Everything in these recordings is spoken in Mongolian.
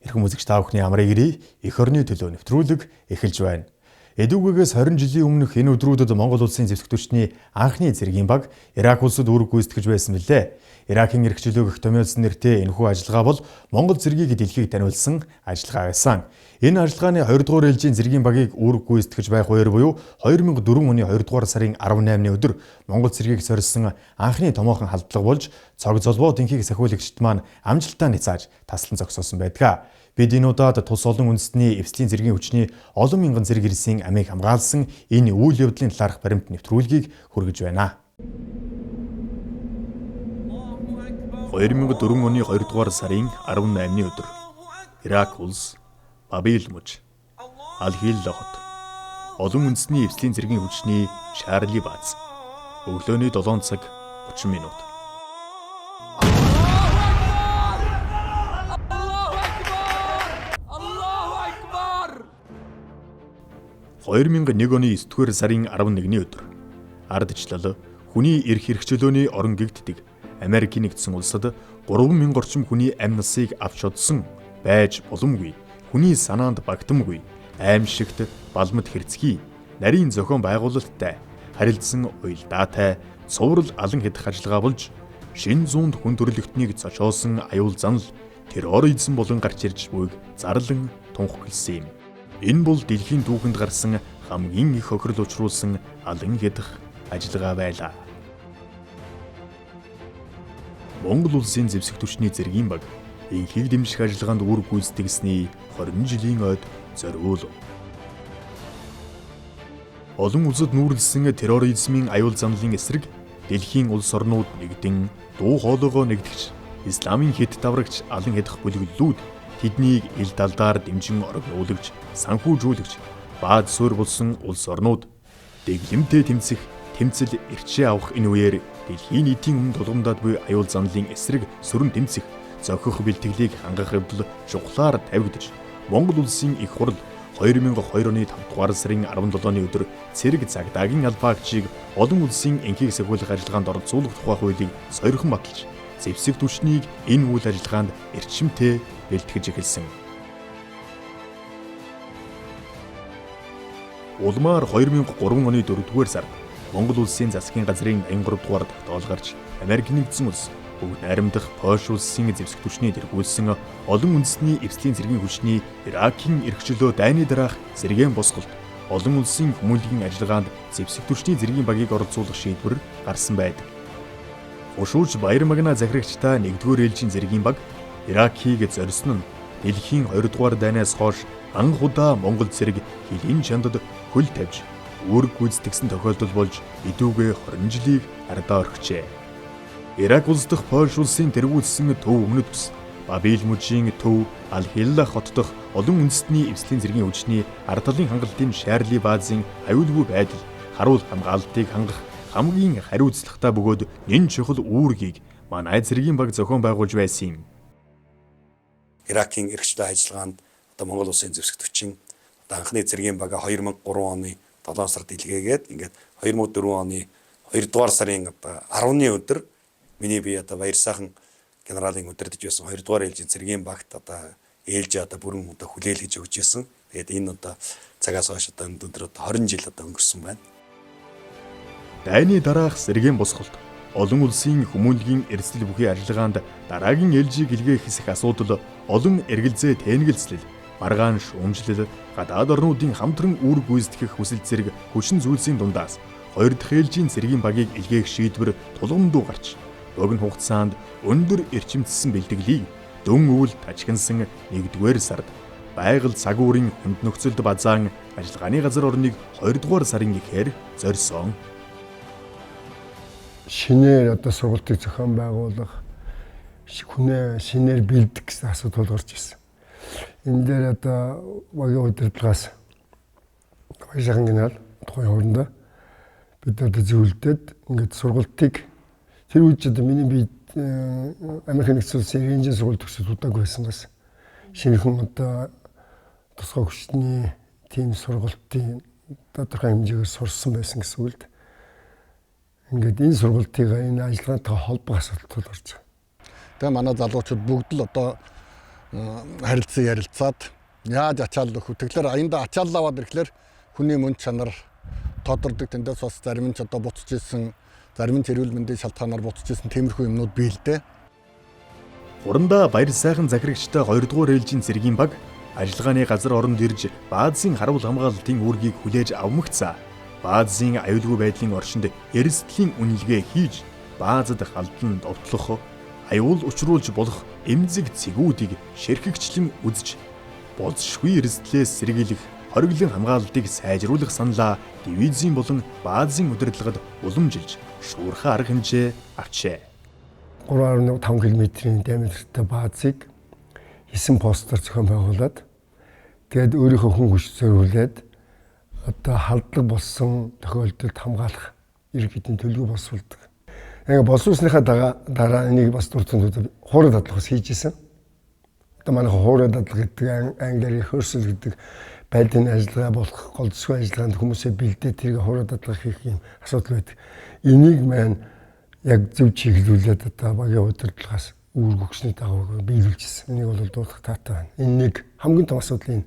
Тэрхэн үзэгч та бүхний амрыг ирээ эх орны төлөө нэвтрүүлэг эхэлж байна. Эдүгээс 20 жилийн өмнөх энэ өдрүүдэд Монгол улсын зэвсэгтүүчний анхны цэргийн баг Ирак улсад үүрэг гүйцэтгэж байсан билээ. Иракийн эрхчлөөгөх томьёолсон нэртэй энэхүү ажиллагаа бол Монгол цэргийг дэлхийд таниулсан ажиллагаа байсан. Энэ ажиллагааны 2 дугаар ээлжийн цэргийн багийг үүрэг гүйцэтгэж байх үеэр буюу 2004 оны 2 дугаар сарын 18-ны өдөр Монгол цэргийг сорьсон анхны томоохон халдлага болж цог золбоо тэнхийг сахиулагчид маань амжилтаа ницааж таслан зогсоосон байдаг. Бид энэ удаад тус олон үндэстний эвслийн цэргийн хүчний олон мянган цэрэг ирсэн амийг хамгаалсан энэ үйл явдлын талаарх баримт нэвтрүүлгийг хүргэж байна. 2004 оны 2 дугаар сарын 18-ны өдөр Ирак улс Бабил муж Ал-Хилла хот олон үндэстний эвслийн цэргийн хүчний Шарли бааз өглөөний 7 цаг 30 минут 2001 оны 9-р сарын 11-ний өдөр ардчлал хүний эрх хэрэгчлөөний орон гэгддэг Америкийн нэгдсэн улсад 3000 орчим хүний амь насыг авч одсон байж боломгүй хүний санаанд багтамгүй аимшигт балмад хэрцгий нарийн зохион байгуулалттай харилцсан уялдаатай цуврал алан хэдэх ажиллагаа болж шин зуунд хүн төрлөختнийг зочоосон аюул занал терроризм болон гарч ирж буйг зарлан тунхагласан юм. Энэ бол дэлхийн түүхэнд гарсан хамгийн их хохирол учруулсан алан хэдэх ажиллагаа байлаа. Монгол улсын зэвсэгтүүчний цэргийн баг энхийг дэмжих ажиллагаанд үүрэг гүйцэтгэлсний 20 жилийн ойд зориулв. Олон улсад нүүрлсэн терроризмын аюул занлын эсрэг дэлхийн улс орнууд нэгдэн дуу хоолойгоо нэгтгэж исламын хэд даврагч алан хэдэх бүлэглэлүүд тэднийг ил далдаар дэмжин оргиулагч, санхүүжүүлэгч, баад суурь болсон улс орнууд дэглэмтэй тэмцэл эрчээ авах энэ үеэр дэлхийн нийтийн өмнө тулгамдаад буй аюул занлын эсрэг сөрөн тэмцэх, зохих бэлтгэлийг хангах явдал чухлаар тавигдж, Монгол улсын их хурл 2002 оны 5 дугаар сарын 17-ны өдөр цэрэг цагдаагийн албаагчийг олон улсын энхийг сахиулах ажиллагаанд оролцуулах тухай хуулийг сойрхон баталж, зэвсэгтүүчнийг энэ үйл ажиллагаанд эрчимтэй бэлтгэж эхэлсэн. Улмаар 2003 оны 4-р сард Монгол улсын засгийн газрын 83 дугаар тогтоол гарч Америкийн нэгдсэн улс бүгд найрамдах Польш улсын зэвсэгтүүчний тэргүүлсэн олон үндэстний эвслийн цэргийн хүчний Иракийн эрхчлөө дайны дараах сэргээн босголт олон улсын хүмүүнлэгийн ажиллагаанд зэвсэгтүүчний цэргийн багийг оролцуулах шийдвэр гарсан байдаг. Ушууч баяр магнаа захирагчтай 1-р ээлжийн цэргийн баг Иракийг зорьсон нь дэлхийн 2 дугаар дайнаас хойш анх удаа Монгол цэрэг хилийн чандад хөл тавьж үүрэг гүйцэтгсэн тохиолдол болж эдүүгээ 20 жилийг ардаа орхижээ. Ирак улс дахь Польш улсын тэргүүлсэн төв өмнөд ус Бабил мужийн төв Ал-Хилла хот дахь олон үндэстний эвслийн цэргийн хүчний ард талын хангалтын Шарли баазын аюулгүй байдал харуул хамгаалалтыг хангах хамгийн хариуцлагатай бөгөөд нэн чухал үүргийг манай цэргийн баг зохион байгуулж байсан юм. Иракийн эрхчлөө ажиллагаанд Монгол улсын зэвсэгтүүчийн анхны цэргийн бага 2003 оны 7 сард илгээгээд ингээд 2004 оны 2 дугаар сарын 10-ны өдөр миний бие баяр сайхан генералын удирдах байсан 2 дугаар ээлжийн цэргийн багт ээлжээ бүрэн хүлээлгэж өгч байсан. Тэгээд энэ цагаас хойш өнөөдөр 20 жил өнгөрсөн байна. Дайны дараах сэргээн босголт олон улсын хүмүүнлэгийн эрсдэл бүхий ажиллагаанд дараагийн ээлжийг илгээх хэсэх асуудал олон эргэлзээ тэнэгэлцлэл маргаан шүүмжлэл гадаад орнуудын хамтран үүрэг гүйцэтгэх хүсэл зэрэг хүчин зүйлсийн дундаас 2 дахь ээлжийн цэргийн багийг илгээх шийдвэр тулгамдуу гарч богино хугацаанд өндөр эрчимцсэн бэлтгэлийг дөн өвөл тажигнсан 1-р сард байгаль цаг уурын хүнд нөхцөлд базаан ажиллагааны газар орныг 2 дугаар сарын ихээр зорьсон. Шинээр сургалтыг зохион байгуулах, хүнээ шинээр бэлдэх гэсэн асуудал гарч ирсэн. Энэ дээр багийн удирдлагаас баяр сайхан генерал тухайн хоорондоо бид зөвлөдөд ингээд сургалтыг тэр үед миний би Америкийн нэгдсэн улсын инженерийн сургалт төгсөж удаагүй байсан бас шинэхэн тусгай хүчний тийм сургалтын тодорхой хэмжээгээр сурсан байсан гэсэн үг л. Ингээд энэ сургалтыг энэ ажиллагаатай холбох асуудал тулгарч байгаа. Тэгээ манай залуучууд бүгд л харилцан ярилцаад яаж ачаал өгөх. Тэгэхээр аяндаа ачаал аваад ирэхлээр хүний мөн чанар тодордог. Тэндээс бас зарим нь ч одоо буцаж исэн, зарим нь эрүүл мэндийн шалтгаанаар буцаж исэн тиймэрхүү юмнууд бий л дээ. Хурандаа баяр сайхан захирагчтай 2 дугаар ээлжийн цэргийн баг ажиллагааны газар оронд ирж баазын харавл хамгаалалтын үүргийг хүлээж авмагцаа. Баазын аюулгүй байдлын оршинд эрсдлийн үнэлгээ хийж баазад халдлан довтлох, аюул учруулж болох эмзэг цэгүүдийг ширхэгчлэн үзэж болзошгүй эрсдлээс сэргийлэх хориглон хамгаалалтыг сайжруулах саналаа дивизийн болон баазын удирдлагад уламжилж шуурхай арга хэмжээ авчээ. 3.5 км-ийн диаметртай баазыг 9 постоор зохион байгуулад тэгээд өөрийнхөө хүн хүч зориулээд одоо халдлага болсон тохиолдолд хамгаалах иргэдийн төлөв боловсруулдаг. Ингээ боловсруулсныхаа дараа энийг бас дурдсан хуурай дадлага хийж исэн. Одоо манай хуурай дадлага гэдэг англиар rehearsal гэдэг байдлын ажиллагаа болох голцгүй ажиллагаанд хүмүүсээ бэлдээд тэрийг хуурай дадлага хийх юм асуудал байдаг. Энийг маань яг зөв чиглүүлээд одоо багийн удирдлагаас үүрэг өгсөний дагуу биелүүлжсэн. Энийг бол дуудах таатай байна. Энэ нэг хамгийн том асуудал энэ.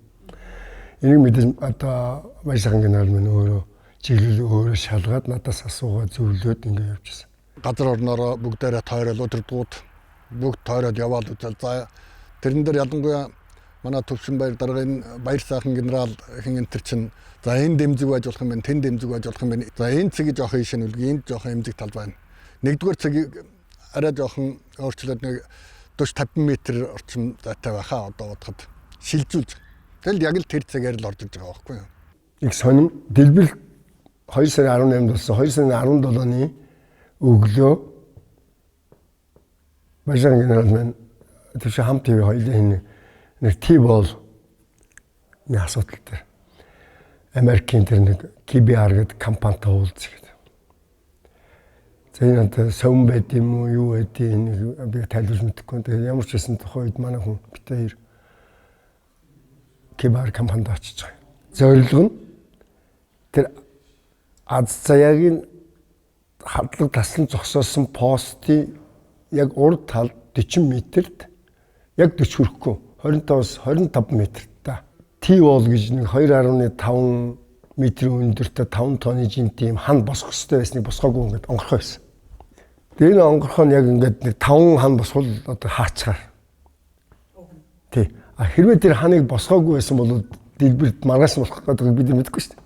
Энийг мэдээж одоо баяр сайхан генерал минь өөрөө чиглэл өөрөө шалгаад надаас асуугаад зөвлөөд ингэ явжсэн. Газар орноороо бүгдээрээ тойрол удирдгууд бүгд тойроод яваал үзэл. За тэрэн дээр ялангуяа манай төвшин баяр даргын баяр сайхан генерал хин энтер чинь за энэ дэмжиг байж болох юм байна, тэн дэмжиг байж болох юм байна. За энэ цэгийг жоох ийшин үлгий, энд жоох эмзэг тал байна. Нэгдүгээр цэгийг арай жоохон өөрчлөөд нэг 40-50 м орчим зайтай байхаа одоо бодоход шилжүүлж. Тэгэл яг л тэр цэгээр л орж иж байгаа байхгүй юу? Их сонирм дэлбэл 2 сарын 18-нд болсон. 2 сарын 17-ны өглөө баяр генерал маань тийш хамт TV хоёулаа нэг T-ball нэг асуудал дээр Америкийн тэр нэг KBR гэдэг компанитай уулзах. За энэ одоо сум байд юм уу юу байд энэ би тайлбарч мэдэхгүй. Тэгээ ямар ч байсан тухайд манай хүн битээр KBR компанид очиж байгаа. Зорилго нь тэр аз заяагийн хадлаг таслан зогсоосон постын яг урд талд 40 м-т яг 40 хүрэхгүй 25-аас 25 м-та T-wall гэж нэг 2.5 м өндөртэй 5 тонны жинтэй юм хан босох хэрэгтэй байсныг босгоогүй ингээд онгорхоо байсан. Тэгээ энэ онгорхоо нь яг ингээд нэг 5 хан босвол одоо хаачаар. Тий. А хэрвээ тэр ханыг босгоогүй байсан бол дэлбэрт маргааш болох гэдэг бид мэдэхгүй шүү дээ.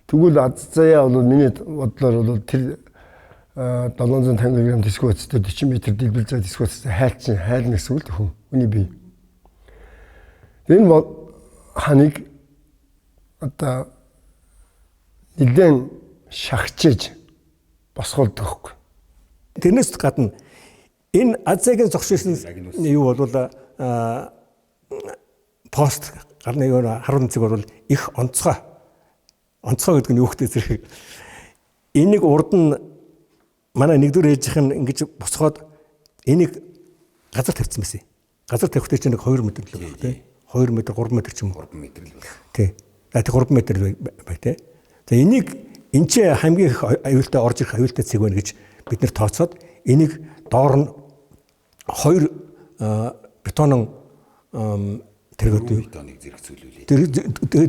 Тэгвэл аз заяа бол миний бодлоор бол тэр 750 г дисквоцтой 40 м дэлбэр зай дисквоцтой хайлна гэсэн үг л хүн. Үний бий. Энэ ханыг одоо нэлээд шахчихж босгоолдог хөөх. Тэрнээс гадна энэ аз заяагийн зогсоосон юу бол пост гарны харуун цэг бол их онцгой гэдэг нь юу гэдэг зэрэг энийг урд нь манай нэгдүгээр ээжийнх нь ингэж босгоод энийг газар тавьсан байсан. Газар тавихтай чинь нэг 2 м л байх тий. 2 м 3 м ч юм уу. 3 м л байх. Тий. За тэг 3 м бай тий. За энийг энэ ч хамгийн их аюултай орж ирэх аюултай цэг байна гэж бид нэр тооцоод энийг доор нь 2 бетонон тэргээд бетоныг зэрэгцүүлүүлээ.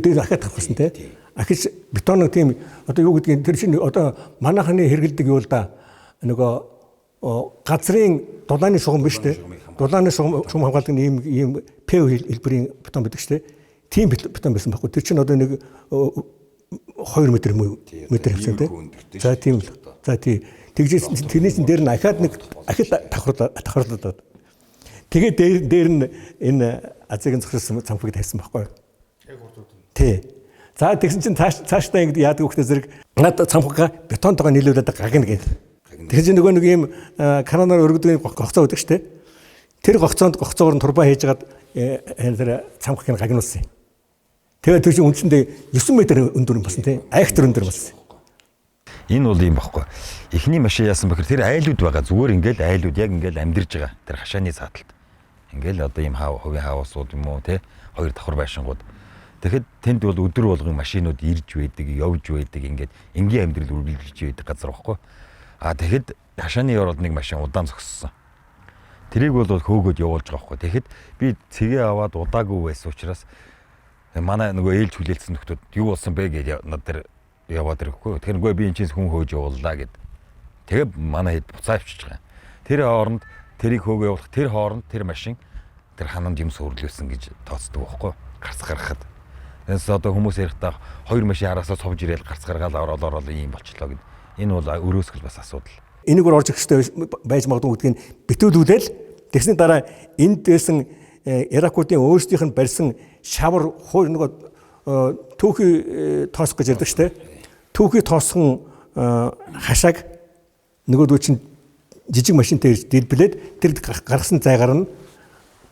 Тэр ахаад тавьсан тий. Ахиж бетоног тийм одоо юу гэдгийг тэр чинь одоо манайхны хэрэгэлдэг юу л да нөгөө газрын дулааны шугам биш үү? Дулааны шугам хамгаалдаг ийм П хэлбэрийн бетон байдаг шүү дээ. Тийм бетон байсан байхгүй. Тэр чинь одоо нэг 2 м хэвчээ тий. За тийм л. За тий. Тэгжээс тэрнээс дээр нь ахаад нэг ахад давхарлаад. Тэгээд дээр нь энэ азгийн зохиолсон цамхыг тавьсан байхгүй. Яг урд. Тий. За тэгсэн чинь цаашдаа ингэ яадаг хөөхтэй зэрэг над цамхгаа бетонтойгоо нийлүүлээд гагна гэдэг. Тэгэхээр чинь нөгөө нэг юм каноноор өргөдөг гогцоо өгдөг штэ. Тэр гогцоогоор нь турбаа хийжгаад тэр цамхыг нь гагнуулсан. Тэгээд тэр чинь үндсэндээ 9 м өндөр юм болсон тий. Айхтар өндөр болсон. Энэ бол юм баггүй. Эхний машин яасан бэхэр тэр айлууд байгаа. Зүгээр ингээл айлууд яг ингээл амьдэрж байгаа. Тэр хашааны сааталд. Ингээл одоо юм хувийн хаусууд юм уу тий. 2 давхар байшингууд. Тэгэхэд тэнд бол өдөр болгон машинууд ирж байдаг, явж байдаг ингээд энгийн амьдрал үргэлжлэж байдаг газар баггүй. Тэгэхэд хашааны ороод нэг машин удаан зогссон. Тэрийг бол хөөгөөд явуулж байгаа байхгүй. Тэгэхэд би цэгээ аваад удаагүй байсан учраас манай нөгөө ээлж хүлээлцсэн нөхдүүд юу болсон бэ гэж над дээр яваад ирэхгүй. Тэгэхээр нөгөө би энэ чинь хүн хөөж явууллаа гэд. Тэгээ манай хэд буцаа авчиж байгаа. Тэр хооронд тэрийг хөөгөө явуулах тэр хооронд тэр машин тэр ханамд юм сүрлүүлсэн гэж тооцдог байхгүй. Гарц гаргахад. Энэс одоо хүмүүс ярихдаа хоёр машин араасаа цовж ирээл гарц гаргаал орол ийм болчлоо гэд. Энэ бол өрөөсгөл бас асуудал. Энийг орж ирэх хэрэгтэй байж магадгүй гэдгийг битүүлүүлээл тэгсний дараа энд байсан Иракуудын өөрсдийнх нь барьсан шавар хуур нөгөө түүхий тоосох гэж ярьдаг шүү дээ. Түүхий тоосхон хашааг нөгөөдөө чинь жижиг машинтай ирж дэлбэлээд тэр гаргасан зайгаар нь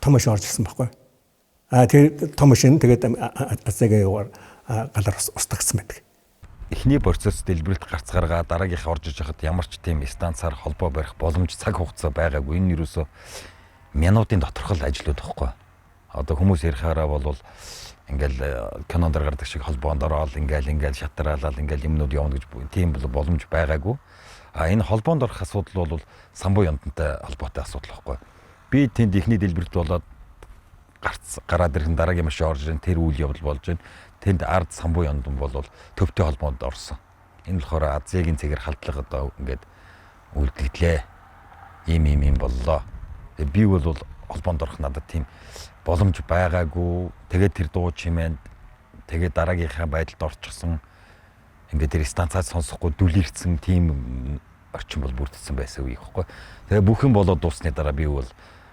том машин орж ирсэн байхгүй. Тэр том машин тэгээд азагаа яваар галаар устгагдсан байдаг. Эхний процесс дэлбэрэлт гарц гаргаа дараагийнхаа орж иж хахад ямар ч тийм станцаар холбоо барих боломж цаг хугацаа байгаагүй. Энэ юусоо минутын доторх л ажлууд байхгүй. Одоо хүмүүс ярихаараа бол ингээл кинонд гардаг шиг холбоонд ороод ингээл шатраалал ингээл юмнууд явна гэж тийм боломж байгаагүй. Энэ холбоонд орох асуудал бол самбуу яндантай холбоотой асуудал байхгүй. Би тэнд ихний дэлбэрэлт болоод гарц гараад ирэх дараагийн машин орж ирэн тэр үйл явдал болж байна. Тэнд ард самбуу яндан бол төвтэй холбоонд орсон. Энэ болохоор Азиагийн цэгээр халдлага одоо ингээд үлдэгдлээ. Ийм боллоо. Би бол холбоонд орох надад тийм боломж байгаагүй. Тэгээд тэр дуу чимээнд тэгээд дараагийнхаа байдалд орчихсон. Ингээд тэр станцаад сонсохгүй дүлэрсэн тийм орчин бол бүрдсэн байсан үе ихгүй. Тэгээ бүх юм болоод дуусны дараа би бол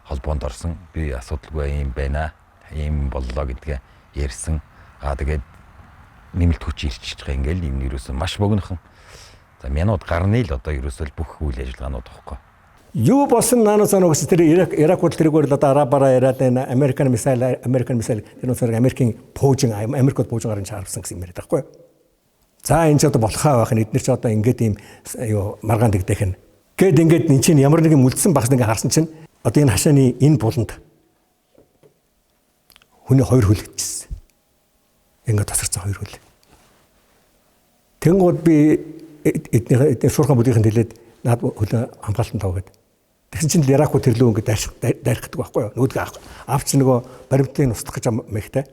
холбоонд орсон. Би асуудалгүй юм байна. Ийм боллоо гэдгээ ярьсан. Тэгээд нэмэлт хүч ирчихэж байгаа ингээл юм ерөөсөн маш богинохон. За минут гарны л одоо ерөөсөө бүх үйл ажиллагаанууд واخхой. Юу болсон наанаас анаас тэр Иракууд тэргээр л одоо арабаараа яриад энэ Американ мисайл тэр нь Америкийн пуужин Америкт пуужин гарч харсан гэсэн юм яриад байхгүй. За энэ ч одоо болохоо байх нь эдгээр ч одоо ингээд ийм юу маргаан дэгдэх нь. Гэт ингээд эн чинь ямар нэгэн үлдсэн багс ингээд харсан чинь одоо энэ хашааны энэ буланд хүний хоёр хүлэгдчихсэн. Ингээд тасарсан хоёр хөл. Тэнгууд би эдгээр шуурхай бүдийнхэн хэлээд наад хөлөө хамгаалтанд тавгээд. Тэгсэн чинь Иракууд тэрлөө ингээд дайрхдаг байхгүй юу? Нүүдг авч нөгөө баримтыг устгах гэж мэхтэй.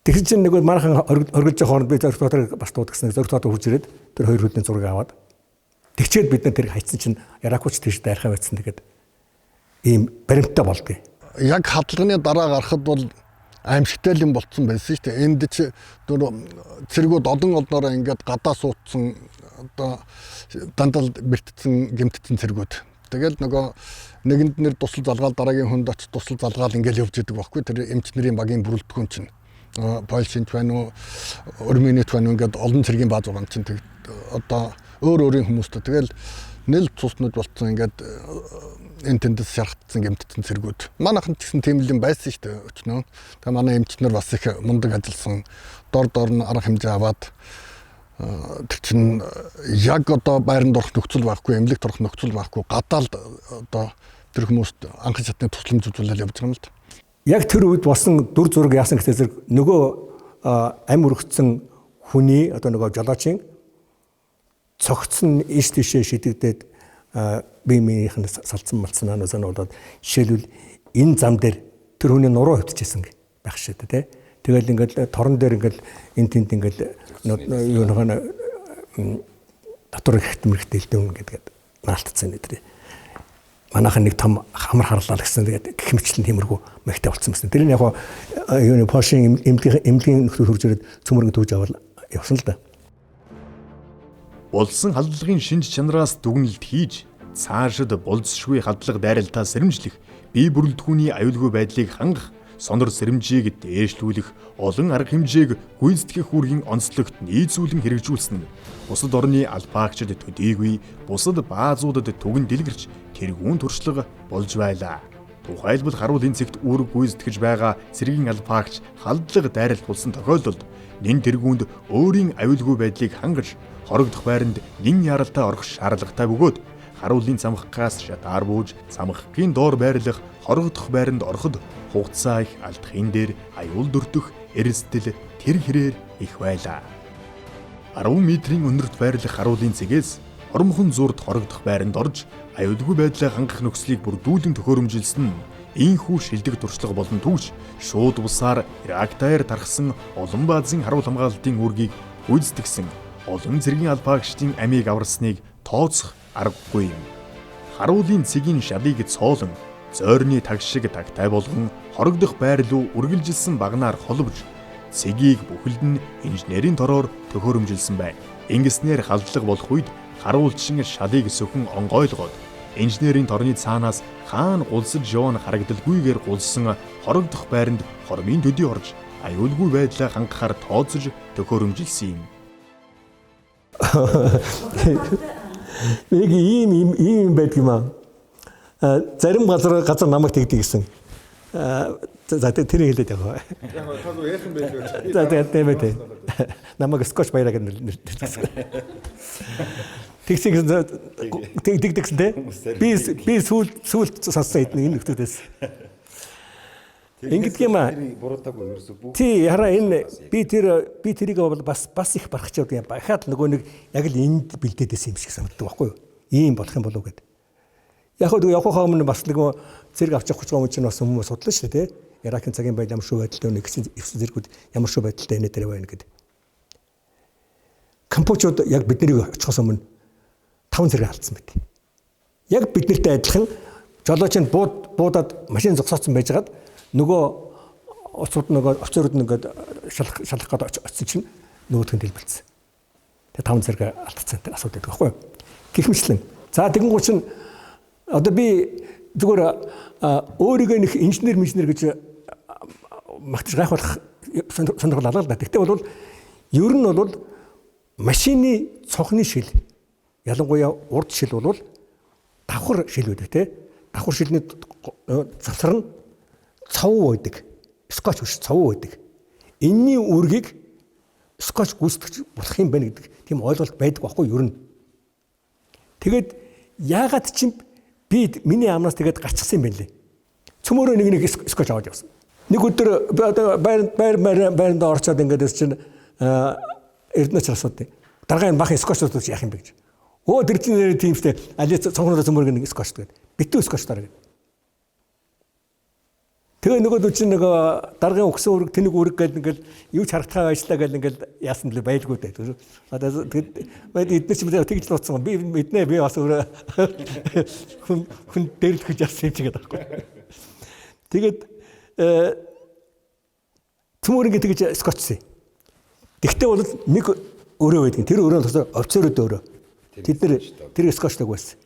Тэгсэн чинь нөгөө манайхан оргилж хооронд би зоригтоор бас дууд гэсэн зоригтоор хурж ирээд тэр хоёр хөлний зургийг аваад тэгчээд бид нар тэрийг хайцсан чинь Иракууч тийш дайрхаа байцсан тэгээд ийм баримттай болдгий. Яг хадлагын дараа гарахад бол аимшигтай юм болцсон байсан шүү дээ. Энд чи цэргүүд олон олноороо ингээд гадаа суудсан одоо дандаа бэртцэн гэмтцэн цэргүүд. Тэгэл нөгөө нэгэнд нэр тусал залгаал дараагийн хүнд очиж тусал залгаал ингээд явж идэг байхгүй. Тэр эмч нарын багийн бүрэлдэхүүн чинь Польшинч байна уу, Арменит байна уу ингээд олон цэргийн бааз байгаа чинь одоо өөрийн хүмүүстэй тэгэл нэлт цуснууд болцсон ингээд энэ тэндээс шаргацсан гэмтцэн цэргүүд. Манайхан ч гэсэн тийм л юм байсан шүү дээ өчнөө. Тэгээ манай эмчнэр бас их мундаг ажилласан. Дор нь арга хэмжээ аваад тэр чинь яг одоо байранд орох нөхцөл байхгүй, эмнэлэгт орох нөхцөл байхгүй. Гадаал одоо тэр хүмүүст анхан шатны тусламж үзүүлэл явж байгаа юм л да. Яг тэр үед болсон дүр зураг яасан гэхээс зэрэг нөгөө ам өргөцсөн хүний одоо нөгөө жолоочийн цогцсон иш тишээ шидэгдээд биемийнх нь салцсан малцсан анаас нь болоод жишээлбэл энэ зам дээр тэр хүний нуруу хөвтчихсэн байх шээ тэ. Тэгэл ингээд торон дээр ингээд энэ тэнд ингээд юу нэг татвар ихтмэрхтэй элдэн гэдэг наалтцсан нэ. Манайхан нэг том хамар харлаа гэсэн тэгээд гэх мэтлэн тиймэрхүү мэгтэй болцсон байна. Тэр нь яг юу Польшийн эмнэлгийн нөхцөл хурж ирээд цөмөргө төвж авал явсан л да. Болсон халдлагын шинж чанараас дүгнэлт хийж цаашид болцсошгүй халдлага дайралтаа сэрэмжлэх, бие бүрэлдэхүүний аюулгүй байдлыг хангах, сонор сэрэмжийг дээшлүүлэх, олон арга хэмжээг гүйцэтгэх үүргийн онцлогт нийцүүлэн хэрэгжүүлсэн нь бусад орны албаагчид төдийгүй бусад баазуудад түгэн дэлгэрч тэргүүн туршлага болж байлаа. Тухайлбал харуулын цэгт үүрэг гүйцэтгэж байгаа цэргийн албаагч халдлага дайралт болсон тохиолдолд нэн тэргүүнд өөрийн аюулгүй байдлыг хангаж хорогдох байранд нэн яралтай орох шаардлагатай бөгөөд харуулын цамхгаас шатаар бууж цамхгийн доор байрлах хорогдох байранд ороход хугацаа их алдахын дээр аюул дөртөх эрсдэл тэр хэрээр их байлаа. 10 метрийн өнөрт байрлах харуулын цэгээс хормхон зурд хорогдох байранд орж аюулгүй байдлаа хангах нөхцөлийг бүрдүүлэн төхөөрөмжилсөн нь ийхүү шилдэг туршлага болон түүш шууд бусаар Ирактаар тархсан олон баазын харуул хамгаалалтын үүргийг гүйцэтгэсэн олон зэргийн албаагчдын амийг аварсныг тооцох аргагүй юм. Харуулын цэгийн шалыг цоолон зойрны таг шиг тагтай болгон хорогдох байр руу үргэлжилсэн багнаар холбож цэгийг бүхэлд нь инженерийн тороор төхөөрөмжилсөн байна. Ингэснээр халдлага болох үед харуулчин шалыг сөхөн онгойлгоод инженерийн торны цаанаас хаана гулсаж явна харагдалгүйгээр гулсан хорогдох байранд хормын төдий орж аюулгүй байдлаа хангахаар тооцож төхөөрөмжилсэн юм. Нэг ийм байдаг юм аа. Зарим газар намайг тэгдэг гэсэн. За тэр хэлээд яваа. Яг таг яахан байлгүй. За тэгээд намайг скотч баяраа гэж нэрчсэн. Тэгсэн тэгсэн те. Би сүүл сонссон энэ нөхдөдөөс. Ингэдэг юм аа. Буруудаагүй ерөөсөө бүх. Тий хараа энэ би тэрийг бол бас их барахчаад юм. Бахаад нөгөө нэг яг л энд бэлдээдсэн юм шиг санагддаг байхгүй юу? Ийм болох юм болов гэд. Яг хөө явахаа өмнө бас нөгөө зэрэг авчих хүч гомч нь бас хүмүүс судлаа шүү дээ. Иракийн цагийн байдал ямар шүү байдалтай байна гэсэн эвсэн зэргүүд ямар шүү байдалтай энэ дээр байна гэдэг. Кампучууд яг биднийг очихоос өмнө 5 зэрэг алдсан байт. Яг биднэртэй адилхан жолооч нь буудаад машин зогсооцсон байжгаад нөгөө оцууд нөгөө офицерууд нэгээд шалах гээд очсон чинь нөгөөдгөнд дэлбэлцсэн. Тэгээ 5 зэрэг алдсан асуудаг байхгүй юу? Гэхмэчлэн. За тэгэнгүүт чинь одоо би зүгээр өөрийгөө нэг инженер гэж магтаж гайхуулах сонирхол алга л да. Гэхдээ бол ер нь бол машины цонхны шил ялангуяа урд шил бол давхар шил байдаг те. Давхар шилний завсар нь цав байдаг. Скотч биш цав байдаг. Энэний үргийг скотч гүйцэтгэж болох юм байна гэдэг тийм ойлголт байдаг байхгүй ер нь. Тэгээд яагаад ч би миний амнаас тэгээд гарчихсан юм байна лээ. Цөмөрөө нэг скотч аваад явсан. Нэг өдөр байранд орчоод ингээд чинь эрдэнэч асуудаг. Дараагийн бахан скотч удаж яах юм бэ гэж. Өө тэр чинь тиймстэй али цонхноо цөмөрөө нэг скотч тэгээд битүү скотч дараа гэдэг. Тэгээ нөгөө чинь нөгөө дараагийн өгсөн үрэг тэнэг үрэг гэдэг ингээд юу ч харагдахаа ажиллаа гэдэг ингээд яасан л байлгүй дээ. Одоо тэгээд эдгээр ч тэгж л утсан. Би мэднэ би бас өөрөө хүн дээрлэх гэж яасан юм чи гэдэг байхгүй. Тэгээд цөмөрөнгө тэгж скотчсэн. Тэгтээ бол нэг өөрөө байдаг. Тэр өөрөө болохоор офицерууд өөрөө. Тэд нэр тэр скотчдаг байсан.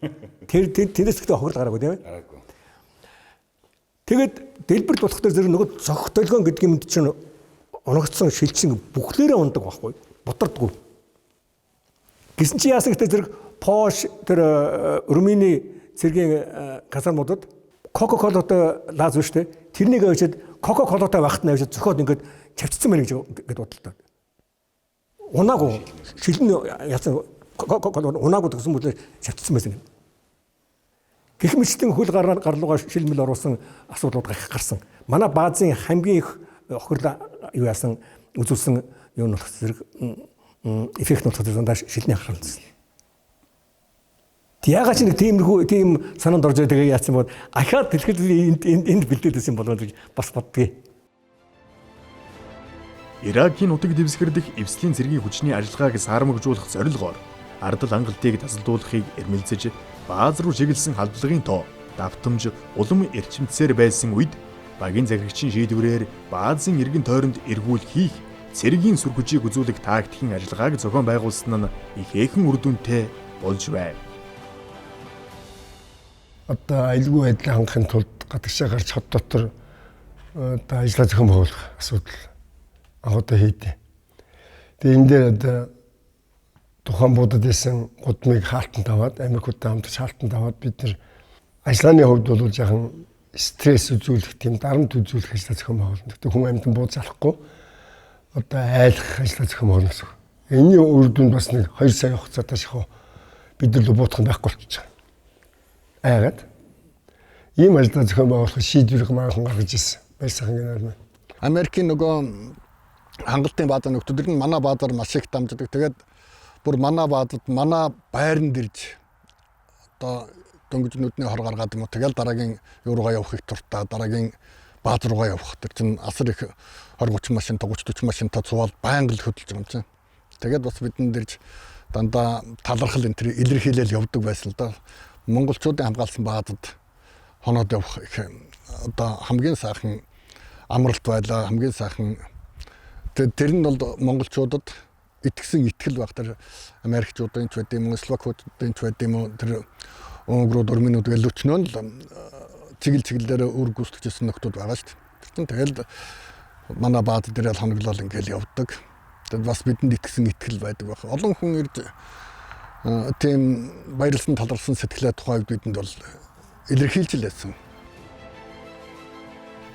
Тэрээс ихтэй хохирол гараагүй тийм ээ. Тэгээд дэлбэрт болох дээр зэрэг нөгөө цогтолгон гэдэг юмд чинь оногдсон шилжсэн бүхлээрээ ундаг байхгүй бутардгүй. Гэсэн чи яасан гэхдээ зэрэг Пош тэр Румыны цэргийн казармуудад Кока-колотой лааз биш үү? Тэрнийг авчиад Кока-колотой багт нь авчиад зөхиод ингээд чавцсан мэн гэж бодлоо. Унаагүй шилэн яасан унаагүй гэсэн мэт чавцсан байсан юм. Гэх мэтлэн хөл гарлуугаа шилмэл оруулсан асуудлууд гарсан. Манай баазын хамгийн их охирол юу яасан үзүүлсэн юу нь болох зэрэг эффект нь болох зэрэг шилний харгалзсан. Яагаад ч нэг тийм санаанд орж байгаа яасан бол ахаад дэлхийд энд бэлдээд байсан болов гэж бас боддгий. Иракийн нутаг дэвсгэрдэх эвслийн цэргийн хүчний ажиллагааг саармагжуулах зорилгоор ардал хангалтыг тасалдуулахыг эрмэлзэж бааз руу чиглэсэн халдлагын тоо давтамж улам эрчимцээр байсан үед багийн захирагчийн шийдвэрээр баазын иргэн тойронд эргүүл хийх цэргийн сүр хүчийг үзүүлэх тактикийн ажиллагааг зохион байгуулсан нь ихээхэн үр дүнтэй болж байна. Одоо аюулгүй байдлыг хангахын тулд гадагшаа гарч хот дотор одоо ажиллаа зохион байгуулах асуудал анхудаа хийдэ. Тэгээ энэ дээр одоо тухайн будад байсан гудмыг хаалтанд аваад Америкуудтай хамтарч хаалтанд аваад бид нар ажиллааны хувьд бол жаахан стресс үзүүлэх тийм дарамт үзүүлэх ажиллаа зохион байгуулна. Тэгтээ хүн амьтан бууз залахгүй одоо айлах ажиллаа зохион байгуулна гэсэн. Энэний үр дүнд бас нэг 2 сая хугацаатай шахуу бид нар л буутах нь байхгүй болчихж байгаа. Айгаад ийм ажиллаа зохион байгуулах шийдвэрийг маахан гаргаж ирсэн. Баярсахан генерал маань. Америкийн нөгөө хангалтын баазар нөхдүүд нь манай баазар маш их дамждаг. Тэгээд бүр манай баадад манай байранд ирж одоо дөнгөж нүдний хор гаргаад юм уу тэгэл дараагийн юу руугаа явах их туртаа дараагийн бааз руугаа явах тэр чинь асар их 20-30 машин 30-40 машинтай цувал байнга л хөдөлж байгаа юм чинь. Тэгээд бас бидэнд ирж дандаа талархал энэ тэр илэрхийлэл явдаг байсан л да. Монголчуудын хамгаалсан баадад хоноод явах их одоо хамгийн сайхан амралт байлаа, хамгийн сайхан тэр нь бол монголчуудад итгэсэн итгэл баг. Тэр Америкчуудын ч байд юм уу, Словакуудын ч байд юм уу, тэр Унгрууд, Урминууд гэл өчнөө л чиглэлээр үр гүйцэтгэжсэн нөхдүүд байгаа шүү дээ. Тэгэл манай баад дээр л хоноглол ингээл явдаг. Тэгэд бас бидэнд итгэсэн итгэл байдаг баг. Олон хүн ирж тийм баярлсан талархсан сэтгэлээ тухайд бидэнд бол илэрхийлж лээсэн.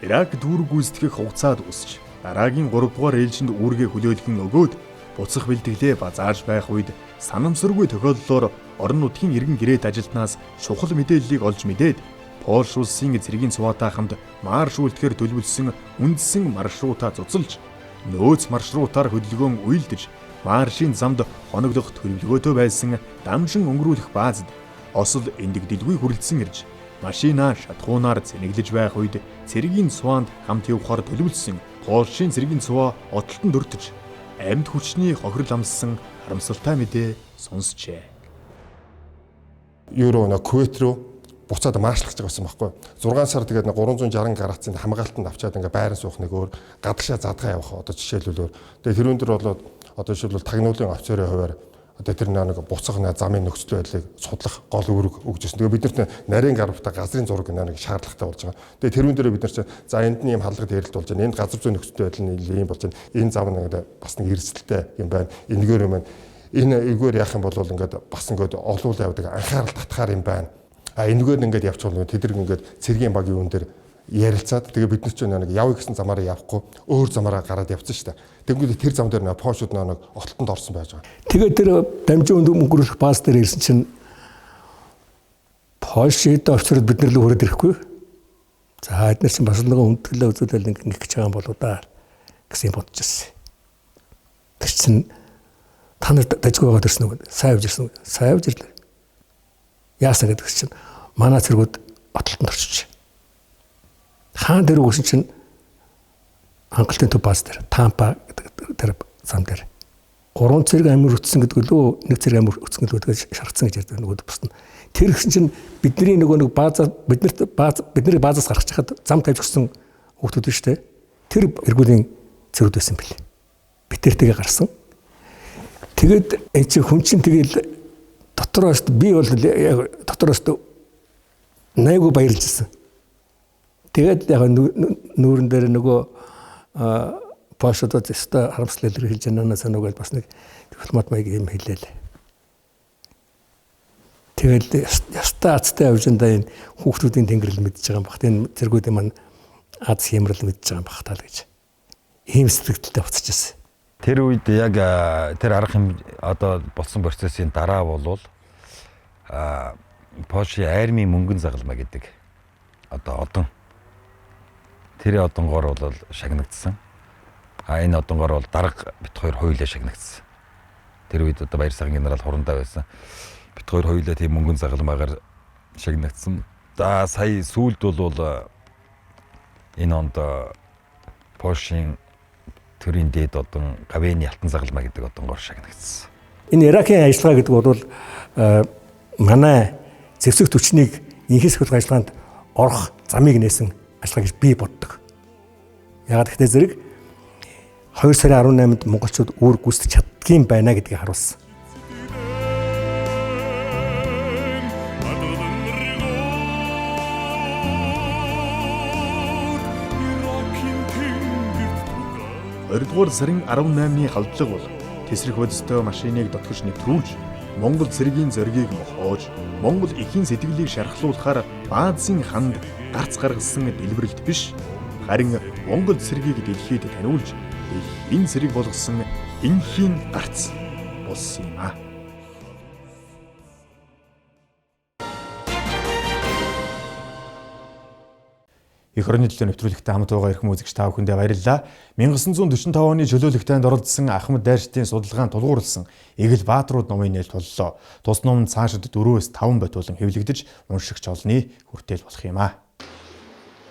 Ирак дүүрэг гүйцэтгэх хугацаа дуусч дараагийн 3 дугаар ээлжинд үүргээ хүлээлгэн өгөөд буцах бэлтгэлээ базааж байх үед санамсаргүй тохиолдлоор орон нутгийн иргэн гэрээд ажилтнаас чухал мэдээллийг олж мэдээд Польш улсын цэргийн цуваатай хамт марш үйлдэхээр төлөвлөсөн үндсэн маршрутаа цуцалж нөөц маршрутаар хөдөлгөөн уйлдэж маршийн замд хоногдох төлөвлөгөөтэй байсан дамжин өнгөрүүлэх баазд осол эндэгдэлгүй хүрэлцэн ирж машинаа шатхуунаар зэнэглэж байх үед цэргийн цуваанд хамт явахаар төлөвлөсөн Польшийн цэргийн цуваа отолтон дөртөж амьд хүчний хохирол амссан харамсалтай мэдээ сонсчээ. Евро Кувейт руу буцаад маршлах гэж байсан байхгүй. 6 сар тэгээд 360 градусын хамгаалтанд авчаад ингээ байран суух нэг өөр гадагшаа задгаа явах одоо жишээлбэл тэгээд тэрүүн дээр болоод одоо жишээлбэл тагнуулын офицерын хуваар одоо тэр нэг буцах замын нөхцөл байдлыг судлах гол үүрэг өгч ирсэн. Тэгээд бид нарт нарийн гарвтай газрын зураг нэг шаардлагатай болж байгаа. Тэгээд тэрүүн дээр бид нар чинь за энд нь юм халдлагад ярилт болж байна. Энд газар зүйн нөхцөл байдал нь ийм болж байна. Энэ зам нэг бас нэг эрсдэлтэй юм байна. Энэгээр юм байна. Энэ эвгээр яах юм бол ингээд бас ингээд олуулаа явдаг анхаарал татахаар юм байна. Энэгээр ингээд явчихвал тэдэрг ингээд цэргийн багийн үн дээр ярилцаад тэгээ бид нар ч нэг явъя гэсэн замаараа явахгүй өөр замаараа гараад явцсан шүү дээ. Тэгвэл тэр зам дээр Польшууд нэг олтонд орсон байж байгаа. Тэгээд тэр дамжин өнд өнгөрөх бааз дээр ирсэн чинь Польшид офицерууд бид нар л хүрээд ирэхгүй. За эдгээр чинь бас нэг үндгэлээ үзүүлэл ингэ гэж байгаа юм болоо да гэсэн бодож ирсэн. Тэр чинь та нар дажгүй байгаа төрсөн үү? Сайвж ирсэн үү? Сайвж ирлээ. Яасан гэдэг чинь манай цэргүүд отолтонд орчих. Хаан дээр өгсөн чинь хангалтын төв бааз дээр Тампа гэдэг тэр зам дээр 3 цэрэг амир өтсөн гэдэг лөө нэг цэрэг амир өтсөн гэдэг шаргацсан гэж ярьдаг нөгөө бусна. Тэр ихсэн чинь бидний нөгөө нэг баазаа бидний баазаас гаргаж хахад зам тавьж өгсөн хүүхдүүд нь штэ. Тэр эргүүлийн цэрүүд байсан бэл. Битэртэйгээ гарсан. Тэгэд энэ чи хүн чинь тэгэл дотроос би бол дотроос найгуу баярлжсэн. Тэгээд яг нүүрэн дээр нөгөө Польшод зөвхөн харамсал илэрхийлж яана санаагаар бас нэг дипломат маяг юм хэлээл. Тэгэл ястаа азтай авжиндаа энэ хүүхдүүдийн тэнгэрэл мэдж байгаа юм бах. Энэ зэргүүдийн маань аз хямрал мэдж байгаа юм бах таа гэж. Ийм сэтгэлдээ буцчихсан. Тэр үед яг тэр арга хэмжээ одоо болсон процессын дараа болвол Польшийн армийн мөнгөн загалмаа гэдэг одоо одон тэр одонгоор бол шагнагдсан. Энэ одонгоор бол дарга бит хоёр хоёулаа шагнагдсан. Тэр үед одоо баяр сайхан генерал хурандаа байсан. Бит хоёр хоёулаа тийм мөнгөн загалмаагаар шагнагдсан. За сая сүүлд бол энэ онд Польшийн төрийн дээд одон Гавэний алтан загалмаа гэдэг одонгоор шагнагдсан. Энэ Иракийн ажиллагаа гэдэг бол манай зэвсэг түвшнийг инхээс хөлг ажиллагаанд орох замыг нээсэн ажиллагаа гэж би боддог. Ягаад гэвэл зэрэг 2 сарын 18-нд монголчууд үүр гүйцэтгэж чаддгийм байна гэдгийг харуулсан. Хоёрдугаар сарын 18-ны халдлага бол тесрэх бодистой машиныг дотгош нэвтрүүлж Монгол цэргийн зоригийг мохоож Монгол эхийн сэтгэлийг шархлуулахаар баазын ханд гарц гаргасан дэлбэрэлт биш харин Монгол цэргийг дэлхийд таниулж энэ цэрэг болгосон энхийн гарц болсон юм а. Эх орны төлөө нэвтрүүлэгтээ хамт байгаа эрхэм үзэгч та бүхэндээ баярлалаа. 1945 оны чөлөөлөх танд оролцсон Ахмад Дайрштын судалгаанд тулгуурласан Эгэл Баатрууд номын нээлт боллоо. Тус ном нь цаашид 4-5 бот болон хэвлэгдэж уншигч олны хүртэл болох юм а.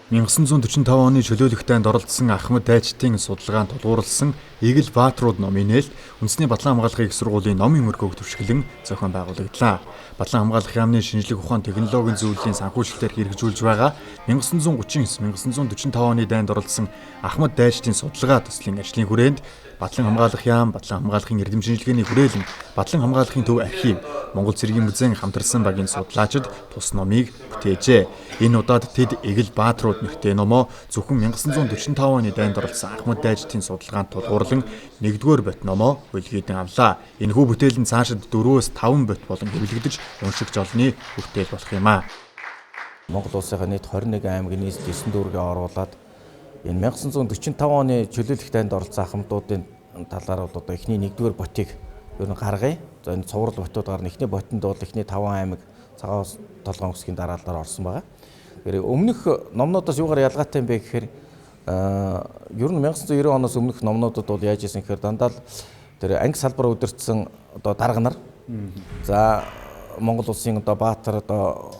1945 оны чөлөөлөх танд оролцсон Ахмад Дайрштын судалгаанд тулгуурласан Эгэл Баатрууд номын нээлт үндэсний Батлан хамгаалахын их сургуулийн номын өргөөг төвшгөлөн зохион байгуулагдлаа. Батлан хамгаалах яамны шинжлэх ухаан технологийн зөвлөлийн санхүүжилтээр хэрэгжүүлж байгаа 1939-1945 оны дайнд оролцсон Ахмад Дайрштын судалгаа төслийн ажлын хүрээнд Батлан хамгаалах яам, Батлан хамгаалахын эрдэм шинжилгээний хүрээлэн, Батлан хамгаалахын төв архив, Монгол цэргийн музейн хамтарсан багийн судлаачид тус номыг бүтээжээ. Энэ удаад тэд Эгэл Баатрууд нэртэй номоо зөвхөн 1945 оны дайнд оролцсон Ахмад Дайрштын судалгаанд тулгуурлан 1-р бот номоо үлгийдэн авлаа. Энэхүү бүтээл нь цаашид 4-5 бот болон хэвлэгдэж уншигч олны бүтээл болох юм а. Монгол улсынхаа нийт 21 аймгийн нийт 9 дүүргээ оруулаад энэ 1945 оны чөлөөлөх дайнд оролцсон ахмадуудын талаар бол одоо эхний 1-р ботыг ер нь гаргая. За энэ цуврал ботууд гарна. Эхний ботонд бол эхний 5 аймаг цагаан толгоон үсгийн дараалалаар орсон байгаа. Тэгэхээр өмнөх номнуудаас юугаар ялгаатай юм бэ гэхээр ер нь 1990 оноос өмнөх номнуудад бол яаж исэн гэхээр дандаа л тэр анги салбар удирдсан одоо дарга нар за Монгол улсын одоо баатар одоо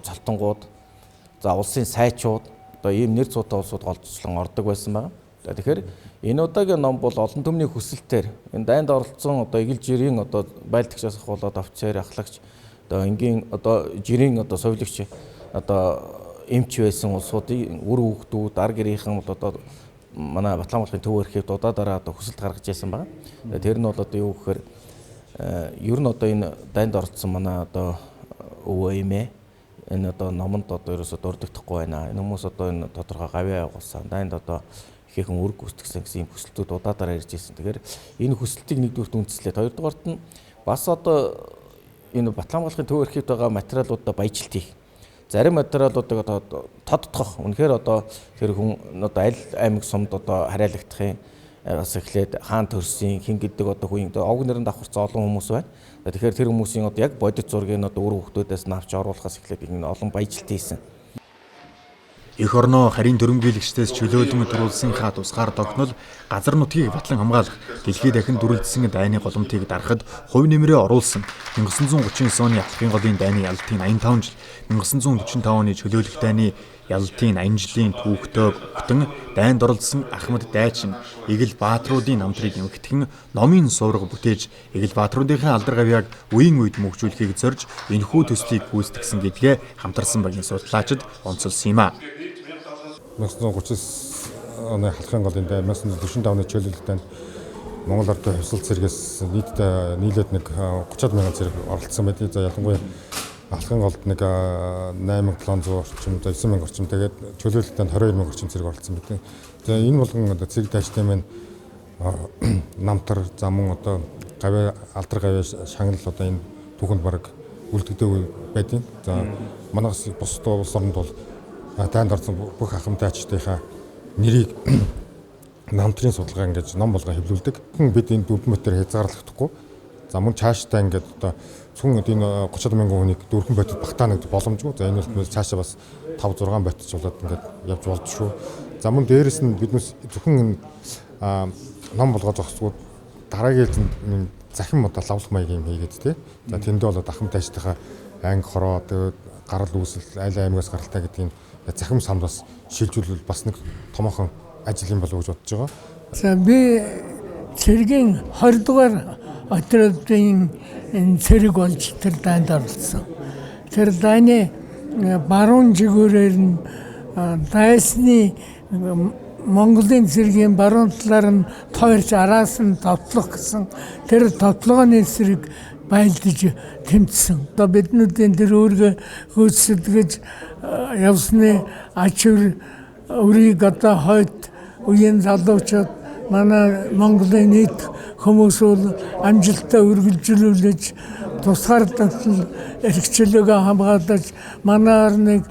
цолтонгууд за улсын сайчууд одоо ийм нэр цуутай улсууд голцлон ордог байсан байна. Тэгэхээр энэ удаагийн ном бол олон түмний хүсэлтээр энэ дайнд оролцсон одоо эгэл жирийн одоо байлдагчаас болоод офицер, ахлагч одоо энгийн одоо жирийн одоо совилогч одоо эмч байсан улсуудын үр хүүхдүүд, ар гэрийнхэн одоо манай Батлан хамгаалахын төв архивд удаадараа одоо хүсэлт гаргаж байсан байна. Тэр нь бол одоо юу гэхээр ер нь одоо энэ дайнд оролцсон манай одоо өвөө эмээ энэ одоо номонд одоо ерөөсө дурддахгүй байна. Энэ хүмүүс одоо энэ тодорхой гавьяа явуулсан. Дайнд одоо ихээхэн үр гүйцэтгсэн гэсэн юм хүсэлтүүд удаадараа ирж ирсэн. Тэгэхээр энэ хүсэлтийг нэгдүгürt үндэслээд хоёрдугаарт нь бас одоо энэ Батлан хамгаалахын төв архивд байгаа материалуудаа баяжилт хийх. Зарим материалуудыг одоо тодтгох. Үнэхээр одоо тэр хүн одоо аль аймаг сумд одоо хараалагдахын бас эхлээд хаан төрсөн хин гэдэг одоо хүн ог нэрэн давхарцсан олон хүмүүс байна. Тэгэхээр тэр хүмүүсийн одоо яг бодит зургийг одоо үр хүүхдүүдээс навч оруулахаас эхлээд энэ олон баяжилт хийсэн. Эх орноо харийн төрөмгийлэгчдээс чөлөөлөн төрүүлсэнхаа тусгаар тогтнол газар нутгийг Батлан хамгаалах дэлхийд дахин дүрлсэн дайны голомтыг дарахад хувь нэмрээ оруулсан 1939 оны Алхын голын дайны ялалтын 85 жил 1945 оны чөлөөлөх дайны ялалтын 80 жилийн түүхтэйг өгтөн дайнд оролцсон Ахмад Дайчин Эгэл Баатруудын намтрыг эмгэгтгэн номын суурга бүтээж Эгэл Баатруудынхаа алдар гавьяаг үеийн үед мөгжүүлэхийг зорж энэхүү төслийг гүйцэтгэсэн гэдгээ хамтарсан багийн судлаачид онцолсон юм а. 1939 оны Алхын голын дай 1945 оны чөлөөлөх дайнд Монгол Ардын хувьсгал цэргээс нийтдээ нийлээд нэг 30 мянган цэрэг оролцсон байдаг. За ялангуяа Алхын голд нэг 8700 орчим, 9000 орчим тэгээд чөлөөлөх дайнд 22000 орчим цэрэг оролцсон байдаг. За энэ болгон одоо цэрэг дайчтай маань намтар за мөн одоо гавьяа алдар гавьяа шагнал одоо энэ түүхэнд бараг үлдэгдээ байдیں۔ За манайс бус улс орнд бол дайнд орсон бүх ахмад дайчдынхаа нэрийг намтрын судалгаа ингэж ном болгоо хэвлүүлдэг. Бид энэ дөрвөн ботоор хязгаарлагдахгүй. За мөн цаашдаа ингээд одоо зөвхөн энэ 30 мянган хүнийг дөрвөн ботод багтаана гэдэг боломжгүй. За энэ бол цаашаа бас 5-6 ботч болоод ингээд явж болж шүү. За мөн дээрэс нь биднес зөвхөн ном болгоо зогсгүй дараагийн ээлжинд захин одоо лавлах маяг юм хийгээд тий. За тэндээ болоод ахмад дайчдынхаа анги хороо тэгээд гарал үүсэл айл аймагаас гаралтай гэдгийг захим самд бас шилжүүлвэл бас нэг томоохон ажил юм болов гэж бодож байгаа. За би цэргийн 20 дугаар отрядын цэрэг болж тэр дайнд оролцсон. Тэр дайны баруун жигүүрээр нь дайсны Монголын цэргийн баруун талаар нь тойрч араас нь тотлох гэсэн тэр тотлогооны эсрэг байлдаж тэмцсэн. Одоо биднүүдийн тэр өөргөө хөөцөлдгөж явсны ачир өрийг одоо хойд үеийн залуучууд манай Монголын нийт хүмүүс бол амжилттай үргэлжлүүлж тусгаарлалтын эрхчлөлөө хамгаалж манай орныг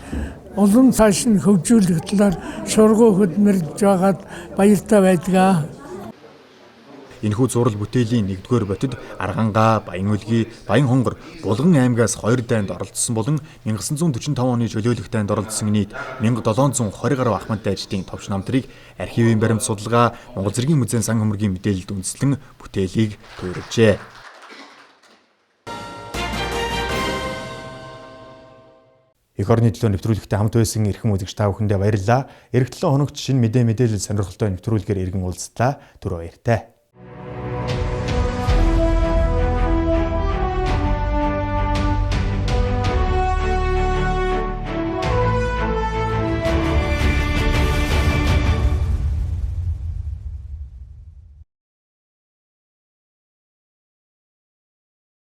улам цааш нь хөгжүүлэх талаар шургуу хөдөлмөрлж байгаад баяртай байдаг. Энэхүү зураг бүтээлийн 1-р бодид Аргангаа, Баян-Өлгий, Баян-Хонгор булган аймгаас 2 дайнд оролцсон болон 1945 оны чөлөөлөх дайнд оролцсон нийт 1720 гаруй ахмадтай ажилтны товч намтрыг архивын баримт судалгаа, Монгол Цэргийн музейн сан хөмрөгийн мэдээлэлд үндэслэн бүтээлийг туурвжээ. Эх орны төлөө нэвтрүүлэгтээ хамт байсан эрхэм үзэгч та бүхэндээ баярлалаа. Эх 7 хоногт шинэ мэдээлэл сонирхолтой нэвтрүүлгээр иргэн уулзлаа. Түр баяртай.